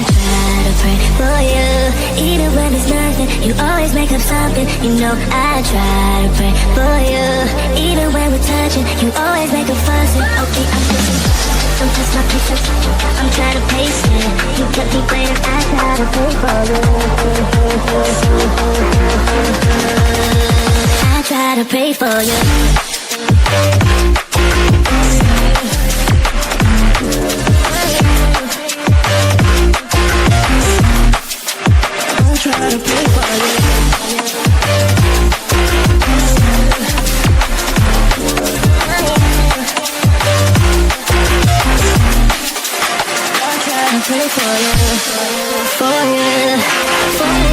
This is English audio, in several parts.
try to pray for you, even when there's nothing. You always make up something. You know I try to pray for you, even when we're touching. You always make a fuss. Okay, I'm pushing. Don't touch my pictures. I'm trying to pace it. You get me greater. I try to pray for you. I try to pray for you. Try to pray for you. I try to pray for you, for you, for you.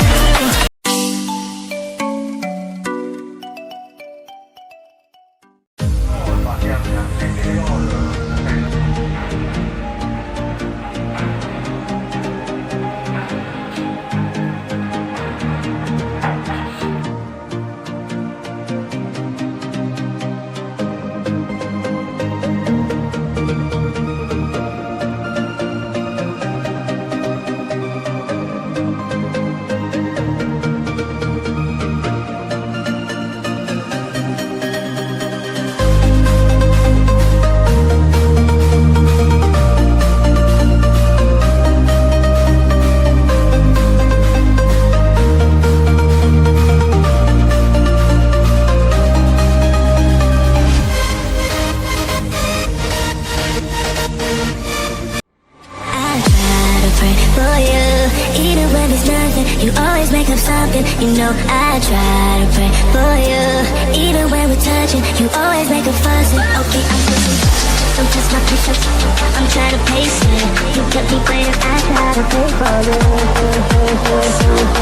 You always make up something. You know I try to pray for you, even when we're touching. You always make a fuss. Okay, I'm pushing. Don't touch my pictures. I'm trying to pace it. You get me greater. I try to pray for you.